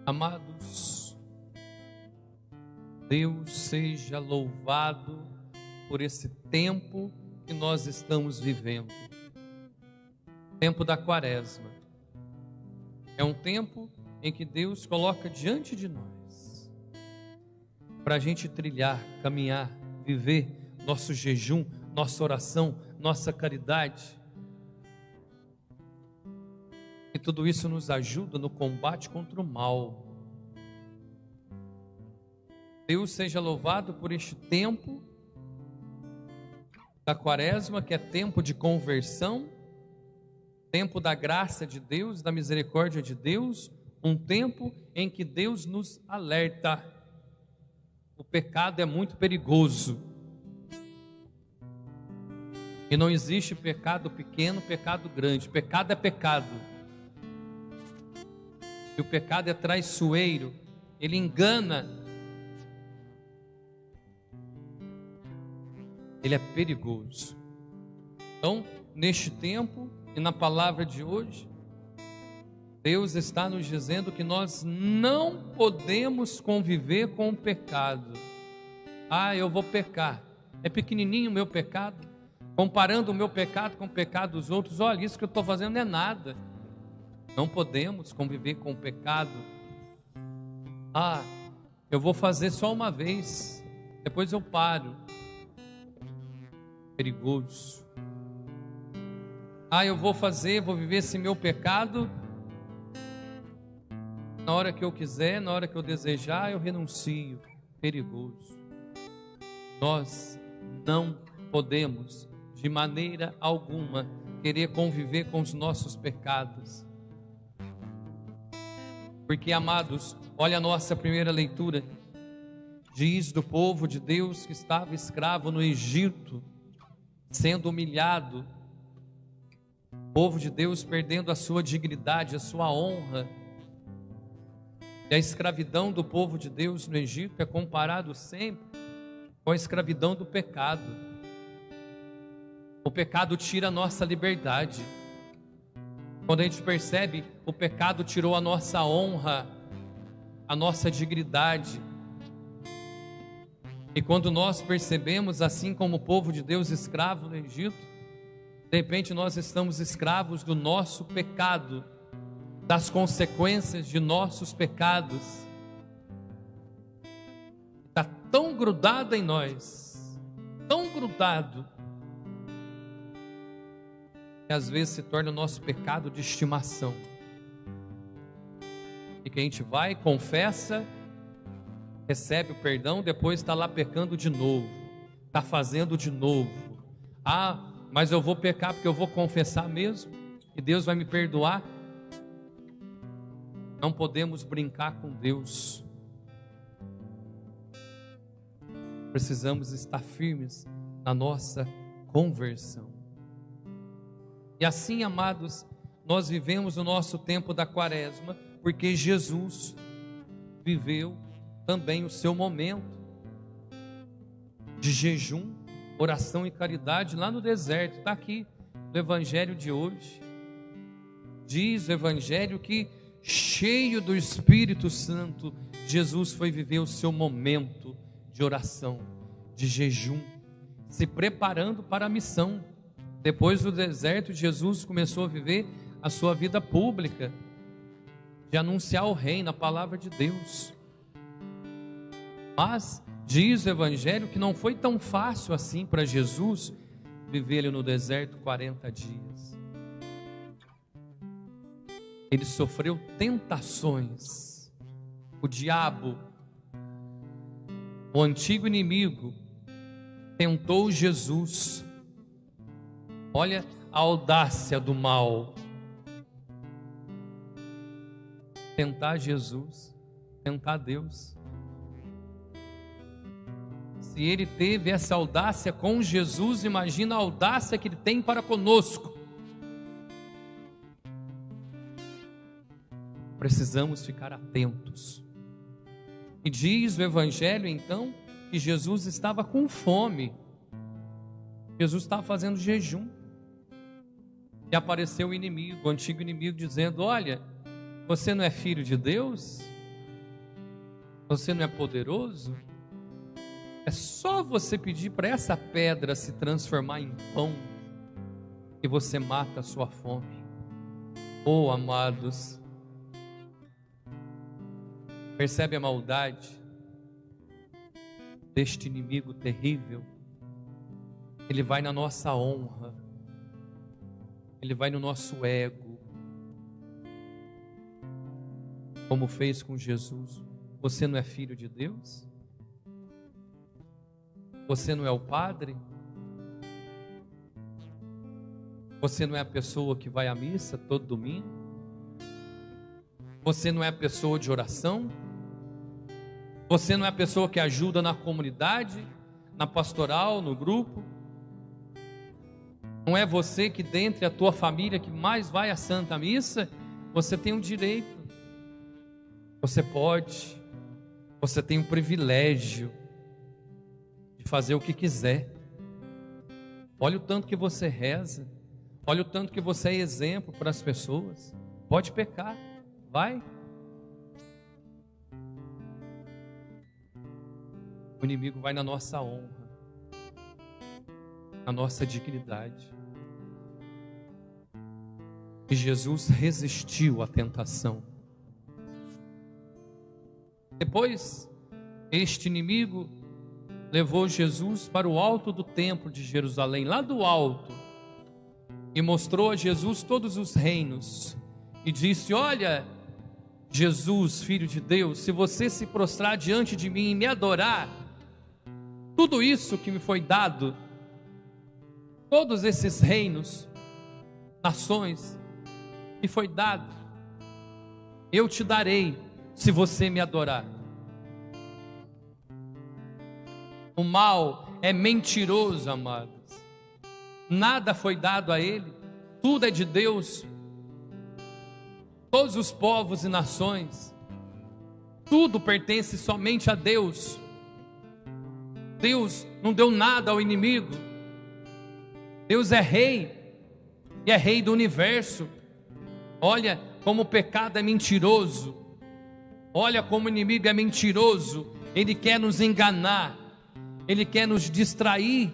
Amados, Deus seja louvado por esse tempo que nós estamos vivendo. Tempo da Quaresma. É um tempo em que Deus coloca diante de nós para a gente trilhar, caminhar, viver nosso jejum, nossa oração, nossa caridade. E tudo isso nos ajuda no combate contra o mal. Deus seja louvado por este tempo da Quaresma, que é tempo de conversão, tempo da graça de Deus, da misericórdia de Deus, um tempo em que Deus nos alerta. O pecado é muito perigoso. E não existe pecado pequeno, pecado grande. Pecado é pecado. E o pecado é traiçoeiro, ele engana, ele é perigoso. Então, neste tempo e na palavra de hoje, Deus está nos dizendo que nós não podemos conviver com o pecado. Eu vou pecar, é pequenininho o meu pecado, comparando o meu pecado com o pecado dos outros, olha, isso que eu estou fazendo não é nada. Não podemos conviver com o pecado. Eu vou fazer só uma vez, depois eu paro. Perigoso. Eu vou viver esse meu pecado, na hora que eu quiser, na hora que eu desejar, eu renuncio. Perigoso. Nós não podemos, de maneira alguma, querer conviver com os nossos pecados. Porque, amados, olha a nossa primeira leitura. Diz do povo de Deus que estava escravo no Egito, sendo humilhado. O povo de Deus perdendo a sua dignidade, a sua honra. E a escravidão do povo de Deus no Egito é comparado sempre com a escravidão do pecado. O pecado tira a nossa liberdade. Quando a gente percebe, o pecado tirou a nossa honra, a nossa dignidade. E quando nós percebemos, assim como o povo de Deus escravo no Egito, de repente nós estamos escravos do nosso pecado, das consequências de nossos pecados. Está tão grudado em nós, tão grudado, que às vezes se torna o nosso pecado de estimação. E que a gente vai, confessa, recebe o perdão, depois está lá pecando de novo, está fazendo de novo. Mas eu vou pecar porque eu vou confessar mesmo, e Deus vai me perdoar. Não podemos brincar com Deus. Precisamos estar firmes na nossa conversão. E assim, amados, nós vivemos o nosso tempo da Quaresma, porque Jesus viveu também o seu momento de jejum, oração e caridade lá no deserto. Está aqui no Evangelho de hoje. Diz o Evangelho que, cheio do Espírito Santo, Jesus foi viver o seu momento de oração, de jejum, se preparando para a missão. Depois do deserto, Jesus começou a viver a sua vida pública, de anunciar o reino, a palavra de Deus. Mas diz o Evangelho que não foi tão fácil assim para Jesus viver ali no deserto 40 dias. Ele sofreu tentações. O diabo, o antigo inimigo, tentou Jesus. Olha a audácia do mal. Tentar Jesus, tentar Deus. Se ele teve essa audácia com Jesus, imagina a audácia que ele tem para conosco. Precisamos ficar atentos. E diz o Evangelho então que Jesus estava com fome. Jesus estava fazendo jejum. E apareceu o inimigo, o antigo inimigo, dizendo: olha, você não é filho de Deus? Você não é poderoso? É só você pedir para essa pedra se transformar em pão e você mata a sua fome. Oh, amados, percebe a maldade deste inimigo terrível? Ele vai na nossa honra, ele vai no nosso ego, como fez com Jesus. Você não é filho de Deus? Você não é o padre? Você não é a pessoa que vai à missa todo domingo? Você não é a pessoa de oração? Você não é a pessoa que ajuda na comunidade, na pastoral, no grupo? Não é você que dentre a tua família que mais vai à Santa Missa? Você tem o direito, você pode, você tem o privilégio de fazer o que quiser. Olha o tanto que você reza, olha o tanto que você é exemplo para as pessoas. Pode pecar, vai. O inimigo vai na nossa honra, na nossa dignidade. E Jesus resistiu à tentação. Depois, este inimigo levou Jesus para o alto do templo de Jerusalém, lá do alto, e mostrou a Jesus todos os reinos, e disse: olha, Jesus, Filho de Deus, se você se prostrar diante de mim e me adorar, tudo isso que me foi dado, todos esses reinos, nações, que foi dado, eu te darei, se você me adorar. O mal é mentiroso, amados. Nada foi dado a ele, tudo é de Deus. Todos os povos e nações, tudo pertence somente a Deus. Deus não deu nada ao inimigo. Deus é rei, e é rei do universo. Olha como o pecado é mentiroso. Olha como o inimigo é mentiroso. Ele quer nos enganar, ele quer nos distrair.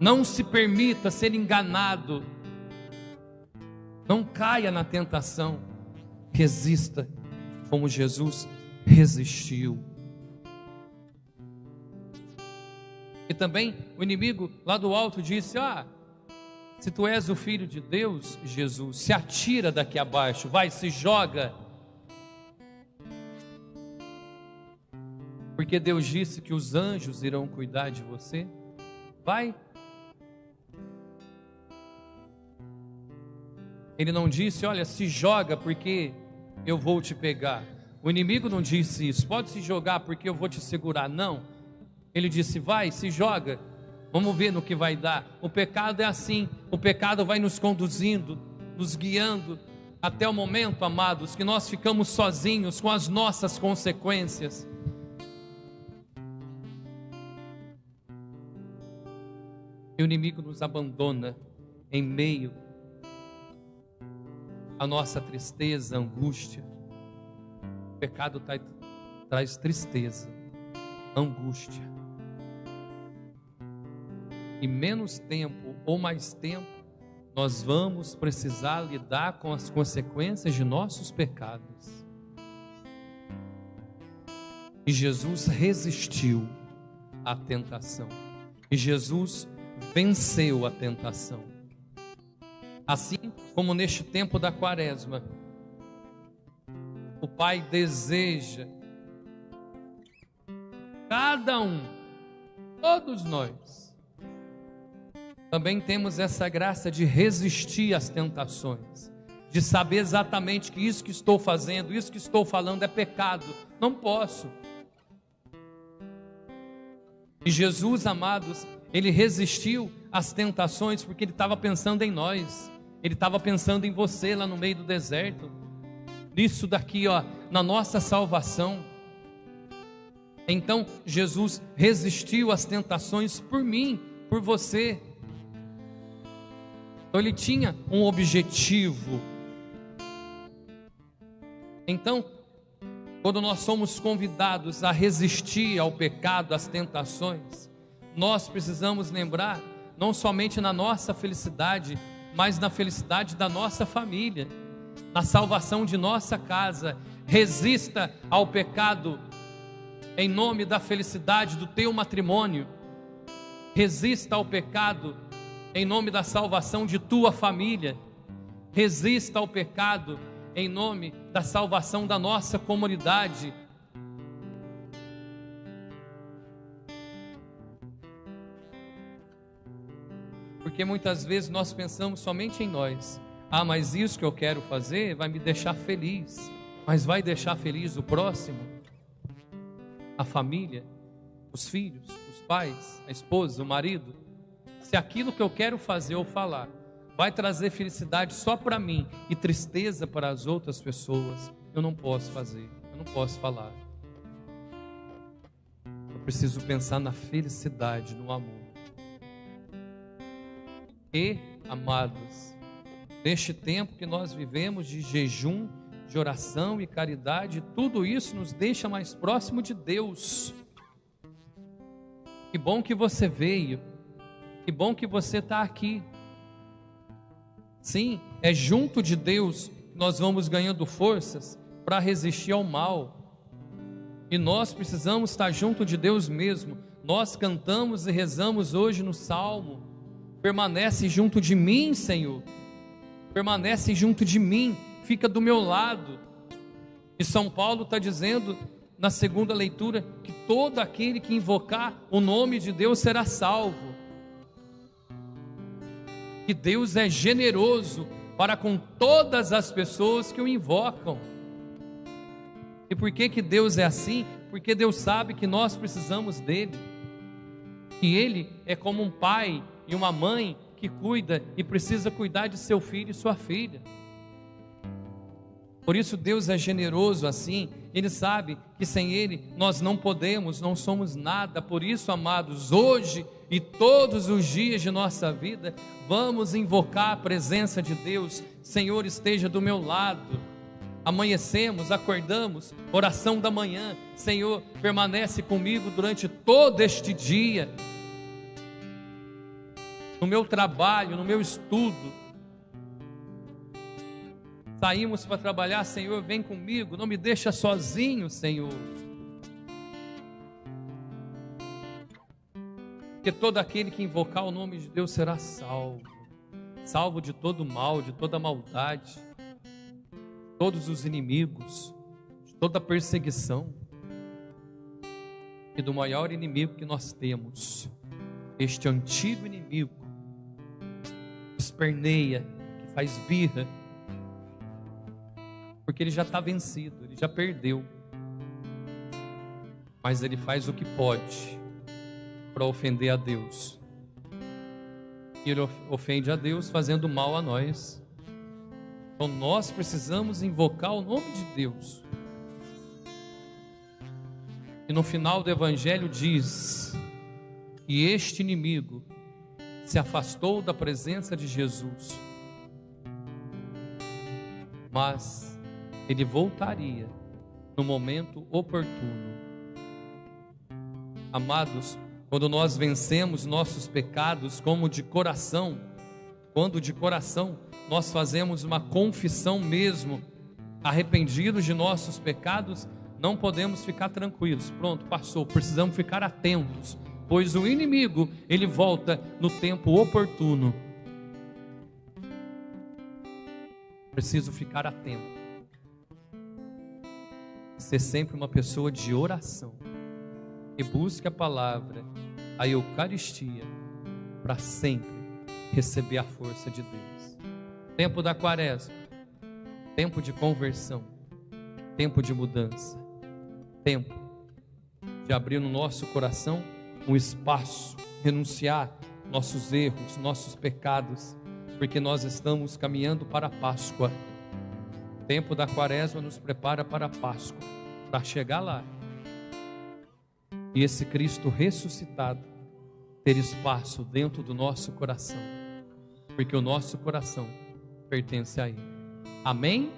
Não se permita ser enganado. Não caia na tentação. Resista como Jesus resistiu. E também o inimigo lá do alto disse: se tu és o Filho de Deus, Jesus, se atira daqui abaixo, vai, se joga. Porque Deus disse que os anjos irão cuidar de você. Vai. Ele não disse: olha, se joga porque eu vou te pegar. O inimigo não disse isso: pode se jogar porque eu vou te segurar. Não. Ele disse: vai, se joga. Vamos ver no que vai dar. O pecado é assim. O pecado vai nos conduzindo, nos guiando, até o momento, amados, que nós ficamos sozinhos com as nossas consequências. E o inimigo nos abandona em meio à nossa tristeza, angústia. O pecado traz tristeza, angústia. E menos tempo ou mais tempo, nós vamos precisar lidar com as consequências de nossos pecados. E Jesus resistiu à tentação. E Jesus venceu a tentação. Assim como neste tempo da Quaresma, o Pai deseja cada um, todos nós, também temos essa graça de resistir às tentações, de saber exatamente que isso que estou fazendo, isso que estou falando é pecado, não posso. E Jesus, amados, ele resistiu às tentações porque ele estava pensando em nós, ele estava pensando em você lá no meio do deserto, nisso daqui, na nossa salvação. Então Jesus resistiu às tentações por mim, por você. Então ele tinha um objetivo. Então, quando nós somos convidados a resistir ao pecado, às tentações, nós precisamos lembrar, não somente na nossa felicidade, mas na felicidade da nossa família, na salvação de nossa casa. Resista ao pecado em nome da felicidade do teu matrimônio. Resista ao pecado em nome da salvação de tua família. Resista ao pecado em nome da salvação da nossa comunidade. Porque muitas vezes nós pensamos somente em nós. Ah, mas isso que eu quero fazer vai me deixar feliz. Mas vai deixar feliz o próximo? A família? Os filhos? Os pais? A esposa? O marido? Se aquilo que eu quero fazer ou falar vai trazer felicidade só para mim e tristeza para as outras pessoas, eu não posso fazer, eu não posso falar. Eu preciso pensar na felicidade, no amor. E, amados, neste tempo que nós vivemos de jejum, de oração e caridade, tudo isso nos deixa mais próximo de Deus. Que bom que você veio, que bom que você está aqui. Sim, é junto de Deus que nós vamos ganhando forças para resistir ao mal. E nós precisamos estar junto de Deus mesmo. Nós cantamos e rezamos hoje no Salmo: permanece junto de mim, Senhor. Permanece junto de mim, fica do meu lado. E São Paulo está dizendo na segunda leitura que todo aquele que invocar o nome de Deus será salvo. Que Deus é generoso para com todas as pessoas que o invocam. E por que Deus é assim? Porque Deus sabe que nós precisamos dele. Que ele é como um pai e uma mãe que cuida e precisa cuidar de seu filho e sua filha. Por isso Deus é generoso assim. Ele sabe que sem ele nós não podemos, não somos nada. Por isso, amados, hoje e todos os dias de nossa vida, vamos invocar a presença de Deus. Senhor, esteja do meu lado. Amanhecemos, acordamos, oração da manhã. Senhor, permanece comigo durante todo este dia. No meu trabalho, no meu estudo. Saímos para trabalhar, Senhor, vem comigo, não me deixa sozinho, Senhor. Porque todo aquele que invocar o nome de Deus será salvo. Salvo de todo mal, de toda maldade, todos os inimigos, de toda perseguição. E do maior inimigo que nós temos, este antigo inimigo, que esperneia, que faz birra, porque ele já está vencido, ele já perdeu. Mas ele faz o que pode para ofender a Deus. E ele ofende a Deus fazendo mal a nós. Então nós precisamos invocar o nome de Deus. E no final do Evangelho diz que este inimigo se afastou da presença de Jesus, mas ele voltaria no momento oportuno. Amados, quando nós vencemos nossos pecados como de coração, quando de coração nós fazemos uma confissão mesmo, arrependidos de nossos pecados, não podemos ficar tranquilos. Pronto, passou, precisamos ficar atentos, pois o inimigo, ele volta no tempo oportuno. Preciso ficar atento. Ser sempre uma pessoa de oração, que busque a palavra, a Eucaristia, para sempre receber a força de Deus. Tempo da Quaresma, tempo de conversão, tempo de mudança, tempo de abrir no nosso coração um espaço, renunciar nossos erros, nossos pecados, porque nós estamos caminhando para a Páscoa. O tempo da Quaresma nos prepara para a Páscoa, para chegar lá e esse Cristo ressuscitado ter espaço dentro do nosso coração, porque o nosso coração pertence a Ele. Amém?